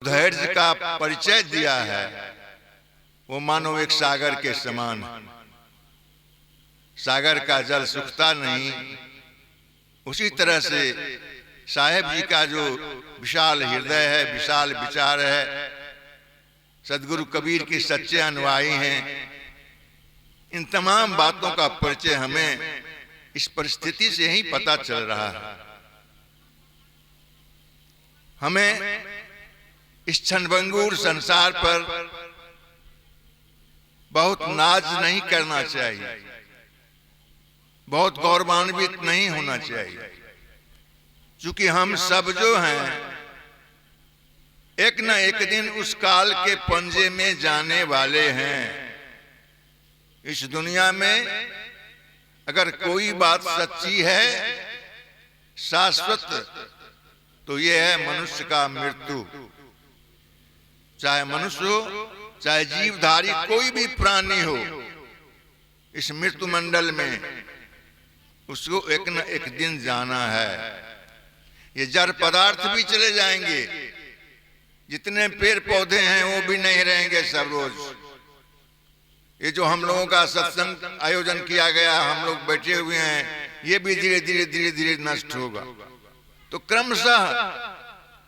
धैर्य का परिचय दिया है वो मानो एक सागर के समान। सागर का जल सूखता नहीं, उसी तरह से साहेब जी का जो विशाल हृदय है, विशाल विचार है, सदगुरु कबीर के सच्चे अनुयायी हैं। इन तमाम बातों का परिचय हमें इस परिस्थिति से ही पता चल रहा है। हमें इस क्षणभंगुर संसार पर बहुत नाज नहीं करना चाहिए, बहुत गौरवान्वित नहीं होना चाहिए, क्योंकि हम सब जो हैं एक न एक दिन उस काल के पंजे में जाने वाले हैं। इस दुनिया में अगर कोई बात सच्ची है, शाश्वत, तो ये है मनुष्य का मृत्यु। चाहे मनुष्य हो, चाहे जीवधारी कोई भी प्राणी हो, इस मृत्यु मंडल में उसको एक न एक दिन जाना है। ये जड़ पदार्थ भी चले जाएंगे, जितने पेड़ पौधे हैं वो भी नहीं रहेंगे सब रोज। ये जो हम लोगों का सत्संग आयोजन किया गया, हम लोग बैठे हुए हैं, ये भी धीरे धीरे धीरे धीरे नष्ट होगा। तो क्रमशः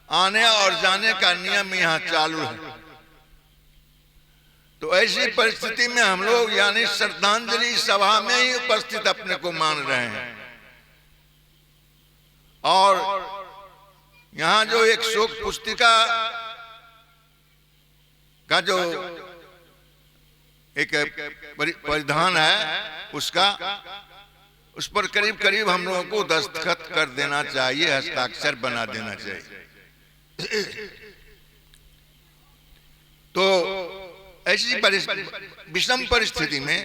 आने और जाने का नियम यहाँ चालू है। तो ऐसी परिस्थिति में हम लोग यानी श्रद्धांजलि सभा में ही उपस्थित अपने को मान रहे हैं। और यहाँ जो एक शोक पुस्तिका का जो एक परिधान है, उस पर करीब करीब हम लोगों को दस्तखत कर देना चाहिए, हस्ताक्षर बना देना चाहिए। तो ऐसी विषम परिस्थिति में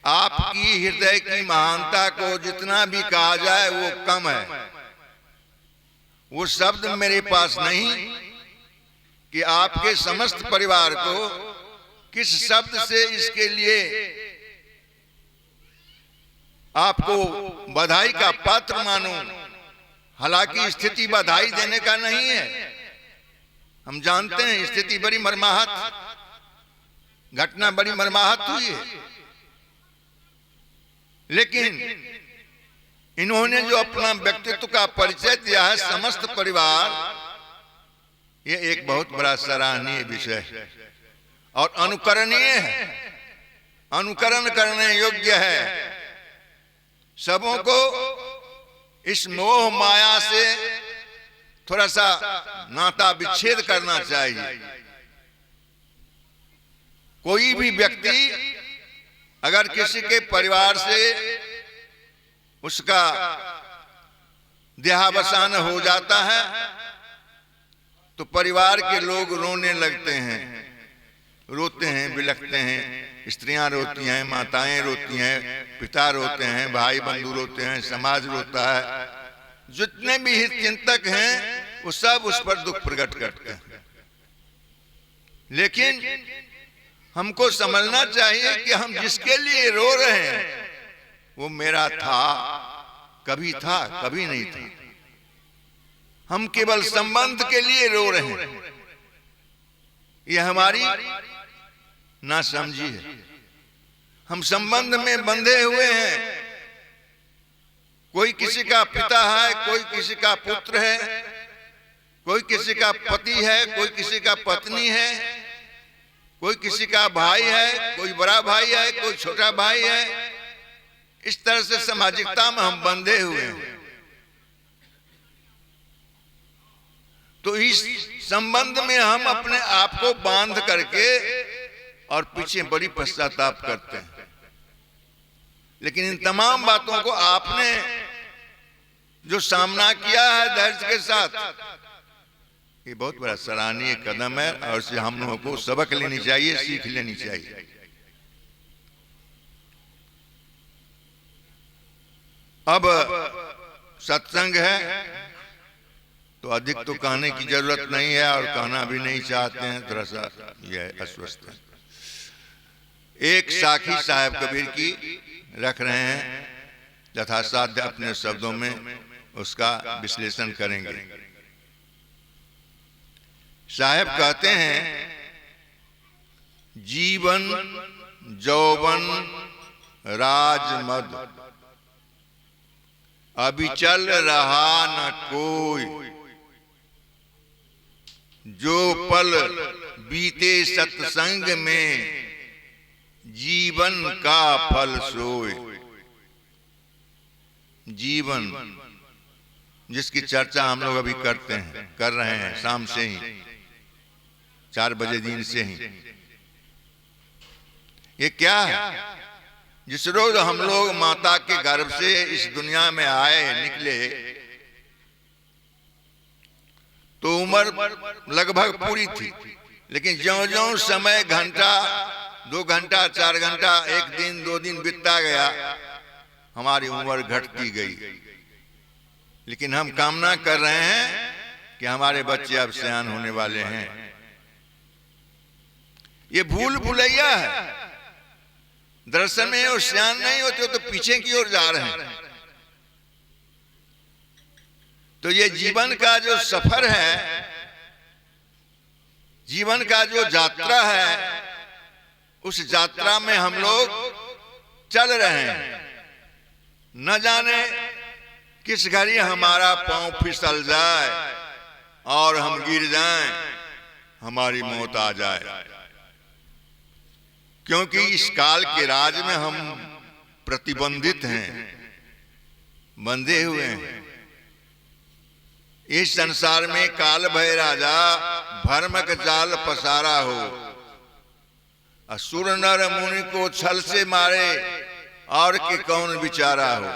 आपकी हृदय की महानता को जितना भी कहा जाए वो कम है। वो शब्द मेरे पास नहीं कि आपके समस्त परिवार को किस शब्द से इसके लिए आपको बधाई का पात्र मानूं। हालांकि स्थिति बधाई देने का नहीं है, हम जानते हैं स्थिति बड़ी मर्माहत, घटना बड़ी मर्माहत हुई है, लेकिन इन्होंने जो अपना व्यक्तित्व का परिचय दिया है, समस्त परिवार, ये एक बहुत बड़ा सराहनीय विषय है और अनुकरणीय है, अनुकरण करने योग्य है। सबों को इस मोह माया से थोड़ा सा नाता विच्छेद करना चाहिए। कोई भी व्यक्ति अगर किसी के परिवार से उसका देहावसान हो जाता है तो परिवार के लोग रोने लगते हैं, रोते हैं, बिलखते हैं। स्त्रियां रोती हैं, माताएं रोती हैं, पिता रोते हैं, भाई बंधु रोते हैं, समाज रोता है। जितने भी हित चिंतक हैं वो सब उस पर दुख प्रकट करते हैं। लेकिन हमको समझना चाहिए कि हम जिसके लिए रो रहे हैं वो मेरा था, कभी था, कभी नहीं था। हम केवल संबंध के लिए रो रहे हैं। ये हमारी नासमझी है। हम संबंध में बंधे हुए हैं। कोई किसी का पिता है, कोई किसी का पुत्र है, कोई किसी का पति है, कोई किसी का पत्नी है, कोई किसी का भाई है, कोई बड़ा भाई है, कोई छोटा भाई है। इस तरह से सामाजिकता में हम बंधे हुए हैं। तो इस संबंध में हम अपने आप को बांध करके और पीछे बड़ी पश्चाताप करते हैं। लेकिन इन तमाम बातों को आपने जो सामना किया है धैर्य के साथ, ये बहुत बड़ा सराहनीय कदम है और इससे हम लोगों को सबक लेनी चाहिए, सीख लेनी चाहिए। अब सत्संग है तो अधिक तो कहने की जरूरत नहीं है और कहना भी नहीं चाहते हैं, थोड़ा सा यह अस्वस्थ है। एक साखी साहेब कबीर की रख रहे हैं, यथासाध्य अपने शब्दों में उसका विश्लेषण करेंगे। साहब कहते हैं, जीवन जौवन राजमद, अभी चल रहा न कोई, जो पल बीते सत्संग में जीवन का फल सोए। जीवन जिसकी चर्चा हम लोग अभी करते हैं, कर रहे हैं, शाम से ही 4 बजे दिन से ही। ये क्या है? जिस रोज हम लोग माता के गर्भ से इस दुनिया में आए, निकले, तो उम्र लगभग पूरी थी, लेकिन ज्यों-ज्यों समय घंटा 2 घंटा 4 घंटा 1 दिन 2 दिन बीतता गया, हमारी उम्र घटती गई। लेकिन हम कामना कर रहे हैं कि हमारे बच्चे अब सयान होने वाले हैं। ये भूल भुलैया है। दरअसल में वो सयान नहीं होते तो पीछे की ओर जा रहे हैं। तो ये जीवन का जो सफर है, जीवन का जो यात्रा है, उस यात्रा में हम लोग चल रहे हैं। न जाने किस घड़ी हमारा पांव फिसल जाए और हम गिर जाएं, हमारी मौत आ जाए। क्योंकि इस काल के राज में हम प्रतिबंधित हैं, बंधे हुए हैं। इस संसार में काल भय राजा भरमक जाल पसारा हो, असुर नर मुनि को छल से मारे और कि कौन बिचारा हो।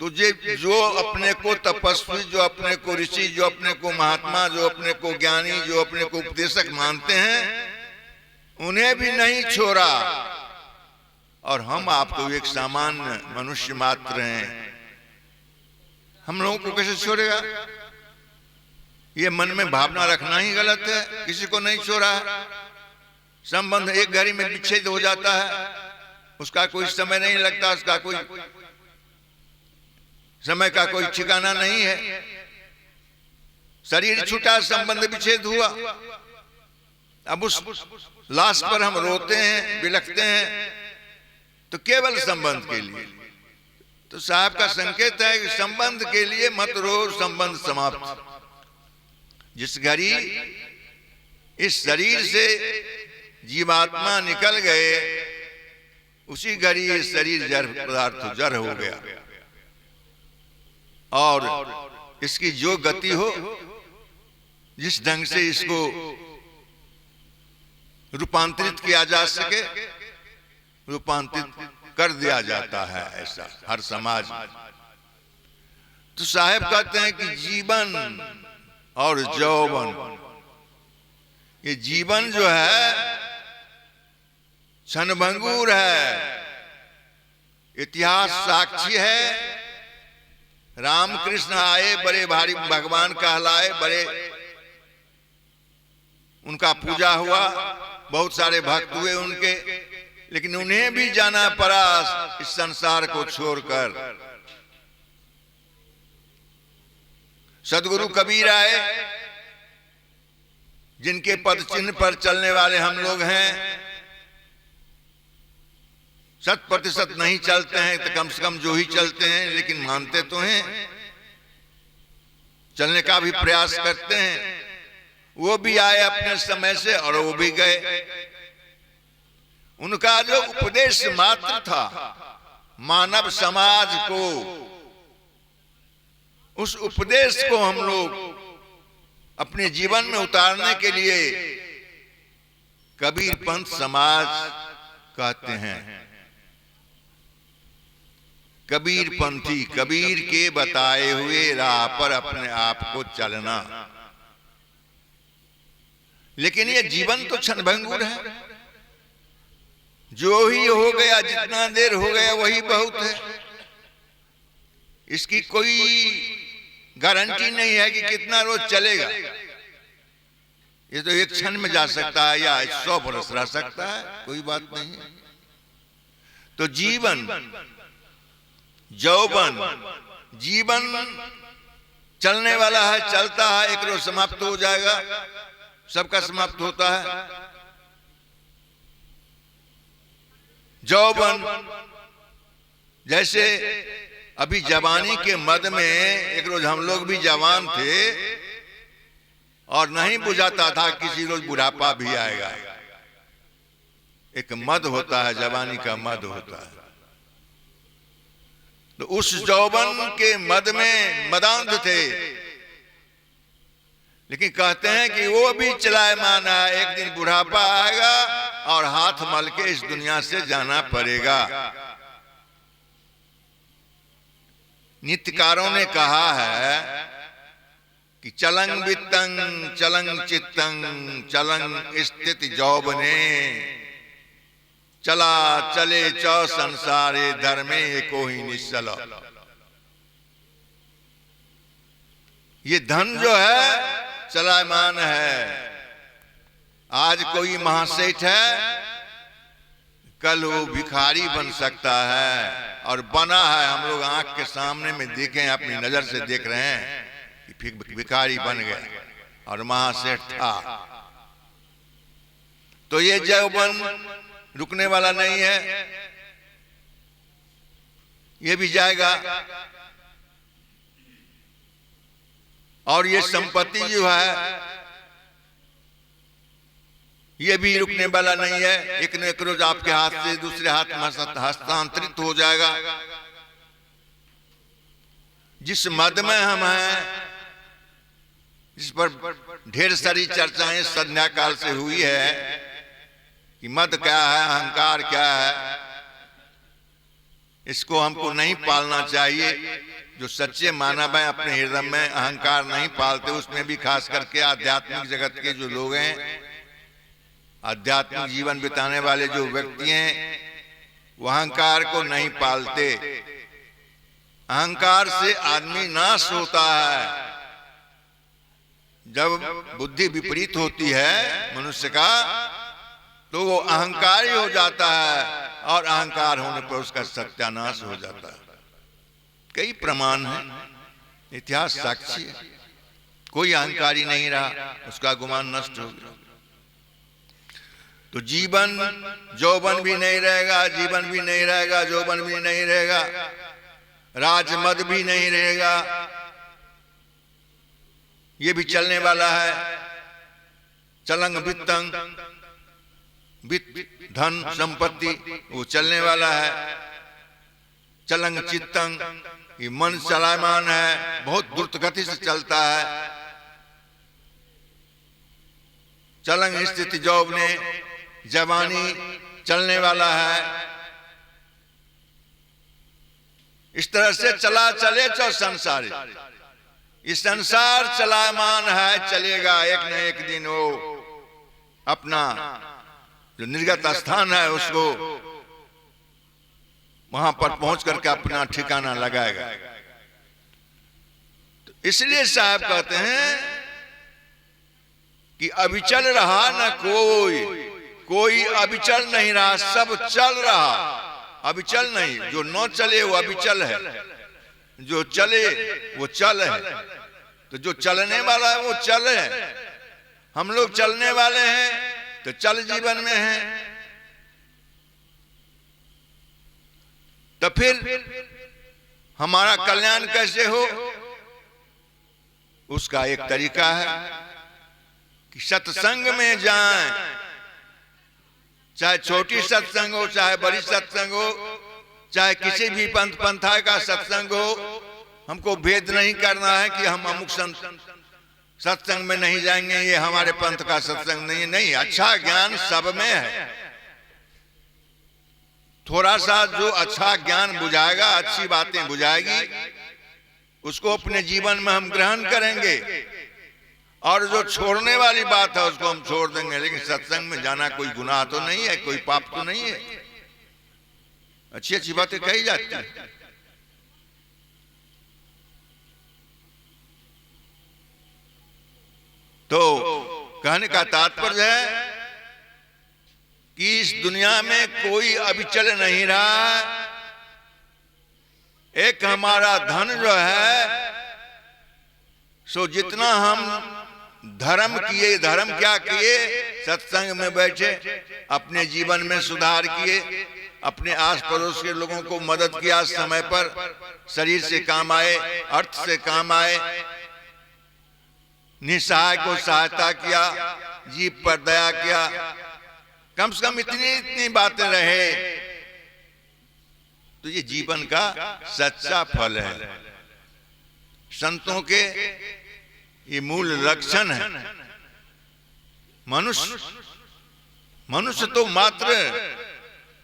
तुझे जो अपने को तपस्वी, जो अपने को ऋषि, जो अपने को महात्मा, जो अपने को ज्ञानी, जो अपने को उपदेशक मानते हैं, उन्हें भी नहीं छोड़ा, और हम आपको एक सामान्य मनुष्य मात्र हैं, हम लोगों को कैसे छोड़ेगा? ये मन में भावना रखना ही गलत है। किसी को नहीं छोड़ा है। संबंध एक घड़ी में विच्छेद हो जाता है, उसका कोई समय नहीं लगता, उसका कोई समय का कोई ठिकाना नहीं है। शरीर छूटा, संबंध विच्छेद हुआ, अब उस लाश पर हम रोते हैं, बिलखते हैं, तो केवल संबंध के लिए। तो साहब का संकेत है कि संबंध के लिए मत रो, संबंध समाप्त। जिस घड़ी इस शरीर से जीवात्मा निकल गए, उसी घड़ी ये शरीर जड़ पदार्थ जड़ हो गया, और इसकी जो गति हो, जिस ढंग से इसको रूपांतरित किया जा सके, रूपांतरित कर दिया जाता है। ऐसा हर समाज। तो साहब कहते हैं कि जीवन और यौवन, ये जीवन जो है क्षणभंगुर है। इतिहास साक्षी है। रामकृष्ण आए, बड़े भारी भगवान कहलाए, बड़े उनका पूजा हुआ, बहुत सारे भक्त हुए उनके, लेकिन उन्हें भी जाना पड़ा इस संसार को छोड़कर। सदगुरु कबीर आए, जिनके पद चिन्ह पर चलने वाले हम लोग हैं। 100% नहीं चलते हैं तो कम से कम जो ही चलते हैं, लेकिन मानते तो हैं, चलने का भी प्रयास करते हैं। वो भी आए अपने समय से और वो भी गए। उनका जो उपदेश मात्र था मानव समाज को, उस उपदेश को हम लोग अपने जीवन में उतारने के लिए कबीर पंथ समाज कहते हैं। कबीर पंथी, कबीर के बताए हुए राह पर अपने आप को चलना। लेकिन ये जीवन तो क्षणभंगुर है। जो ही हो गया, जितना देर हो गया वही बहुत है। इसकी कोई गारंटी नहीं है कि कितना रोज चलेगा। ये तो एक क्षण में जा सकता है या 100 बरस रह सकता है, कोई बात नहीं है। तो जीवन, यौवन, जीवन चलने वाला है, चलता है, एक रोज समाप्त हो जाएगा, सबका समाप्त होता है। यौवन जैसे अभी जवानी के मद में, एक रोज हम लोग भी जवान थे और नहीं बुझाता था किसी रोज बुढ़ापा भी आएगा। एक मद होता है, जवानी का मद होता है। तो उस यौवन के मद में मदांध थे, लेकिन कहते हैं कि वो भी चलायमान है, एक दिन बुढ़ापा आएगा और हाथ मल के इस दुनिया से जाना पड़ेगा। नित्यकारों ने कहा है कि चलंग वित्तंग चलंग चित्तंग चलंग स्थित यौवने, चला चले चौ संसारे धर्मे एको ही निश्चल। ये धन जो है चलायमान है। आज कोई महासेठ है, कल वो भिखारी बन सकता है, और बना है। हम लोग आंख के सामने में देखें, अपनी नजर से देख रहे हैं कि फिर भिखारी बन गया और महासेठ था। तो ये यौवन रुकने वाला नहीं है, ये भी जाएगा। और ये संपत्ति जो है ये भी रुकने वाला नहीं है, एक न एक रोज आपके हाथ से दूसरे हाथ में हस्तांतरित हो जाएगा। जिस मद में हम हैं, जिस पर ढेर सारी चर्चाएं संध्या काल से हुई है कि मद क्या है, अहंकार क्या है, इसको हमको नहीं पालना चाहिए। जो सच्चे मानव हैं अपने हृदय में अहंकार नहीं पालते, उसमें भी खास करके आध्यात्मिक जगत के जो लोग हैं, आध्यात्मिक जीवन बिताने वाले जो व्यक्ति हैं, वो अहंकार को नहीं पालते। अहंकार से आदमी नाश होता है। जब बुद्धि विपरीत होती है मनुष्य का, तो वो अहंकारी हो जाता है, और अहंकार होने पर उसका सत्यानाश हो जाता है। कई प्रमाण हैं, इतिहास साक्षी है। कोई अहंकारी नहीं रहा, उसका गुमान नष्ट हो गया। तो जीवन यौवन भी नहीं रहेगा, जीवन भी नहीं रहेगा, यौवन भी नहीं रहेगा, राजमद भी नहीं रहेगा। ये भी चलने वाला है। चलंग वित्तंग, वित्त धन संपत्ति वो चलने वाला है। चलंग चित्तंग, ये मन चलायमान है, बहुत द्रुत गति से चलता है। चलंग स्थिति यौवने, जवानी चलने वाला है। इस तरह से चला चले चौ संसारी, इस संसार चलायमान है, चलेगा। एक न एक दिन वो अपना जो निर्गत स्थान है उसको वहां पर पहुंच करके अपना ठिकाना लगाएगा। तो इसलिए साहब कहते हैं कि अविचल रहा न कोई अविचल नहीं रहा, सब चल रहा। अविचल नहीं, जो न चले वो अविचल है, जो चले वो चल है। तो जो चलने वाला है वो चल है। हम लोग चलने वाले हैं, तो चल जीवन में है। तो फिर हमारा कल्याण कैसे हो? उसका एक तरीका है कि सत्संग में जाएं, चाहे छोटी सत्संग हो, चाहे बड़ी सत्संग हो, चाहे किसी भी पंथ पंथा का सत्संग हो। हमको भेद नहीं करना है कि हम अमुक सत्संग में नहीं जाएंगे, ये हमारे पंथ का सत्संग नहीं। नहीं, अच्छा ज्ञान सब में है। थोड़ा सा जो अच्छा ज्ञान बुझाएगा, अच्छी बातें बुझाएगी, उसको अपने जीवन में हम ग्रहण करेंगे। और जो छोड़ने वाली बात है उसको हम छोड़ देंगे। लेकिन सत्संग में जाना कोई गुनाह तो नहीं है, कोई पाप तो नहीं है। अच्छी अच्छी बातें कही जाती है। तो कहने का तात्पर्य है कि इस दुनिया में कोई अविचल नहीं रहा। एक हमारा धन जो है सो जितना हम धर्म किए, धर्म क्या किए, सत्संग में बैठे, अपने जीवन में सुधार किए, अपने आस पड़ोस के लोगों को मदद किया, समय पर शरीर से काम आए, अर्थ से काम आए, निसहाय को सहायता किया, जीव पर दया किया, कम से कम इतनी बातें रहे, तो ये जीवन का सच्चा फल है। संतों के ये मूल लक्षण है। मनुष्य तो मात्र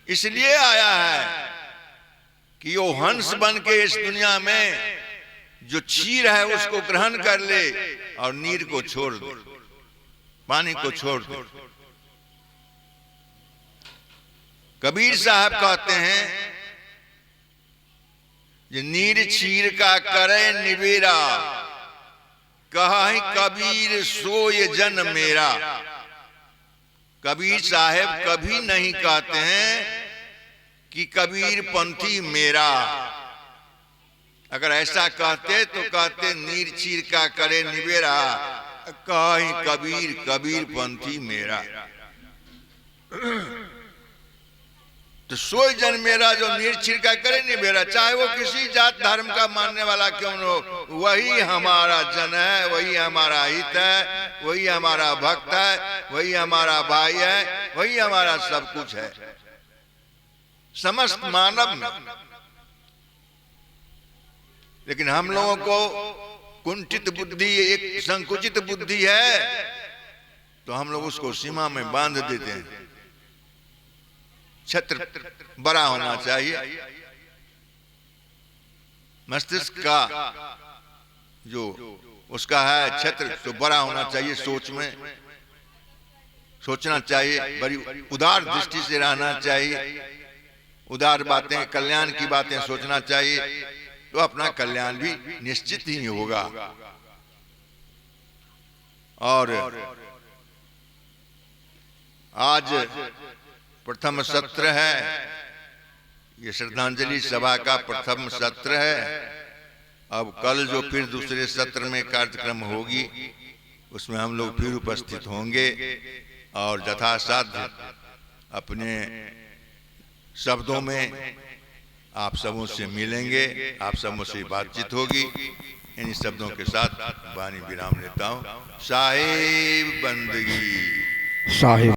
इसलिए आया है कि वो हंस बन के इस दुनिया में जो क्षीर है उसको ग्रहण कर ले और नीर को छोड़ दे, पानी को छोड़ दे। कबीर साहब कहते हैं ये नीर क्षीर का करे निबेरा, कहा कबीर सोय जन मेरा। कबीर साहब कभी नहीं कहते हैं कि कबीर पंथी मेरा। अगर ऐसा कहते तो कहते नीर क्षीर का करे निबेरा, कहा कबीर कबीर पंथी मेरा। तो सोई जन मेरा जो निर्छिर का करे नहीं मेरा, चाहे वो किसी जात धर्म का मानने वाला क्यों न हो, वही हमारा जन है, वही हमारा हित है, वही हमारा भक्त है, वही हमारा भाई है, वही हमारा सब कुछ है समस्त मानव में। लेकिन हम लोगों को कुंठित बुद्धि, एक संकुचित बुद्धि है, तो हम लोग उसको सीमा में बांध देते हैं। छत्र बड़ा होना चाहिए, मस्तिष्क का जो उसका है छत्र तो बड़ा होना चाहिए, सोच में सोचना चाहिए, बड़ी उदार दृष्टि से रहना चाहिए, उदार बातें, कल्याण की बातें सोचना चाहिए, तो अपना कल्याण भी निश्चित ही होगा। और आज प्रथम सत्र है, ये श्रद्धांजलि सभा का प्रथम सत्र है। अब कल जो फिर दूसरे सत्र में कार्यक्रम होगी उसमें हम लोग फिर उपस्थित होंगे और यथासाध्य अपने शब्दों में आप सबों से मिलेंगे, आप सबों से बातचीत होगी। इन शब्दों के साथ वाणी विराम लेता हूँ। साहिब बंदगी। साहिब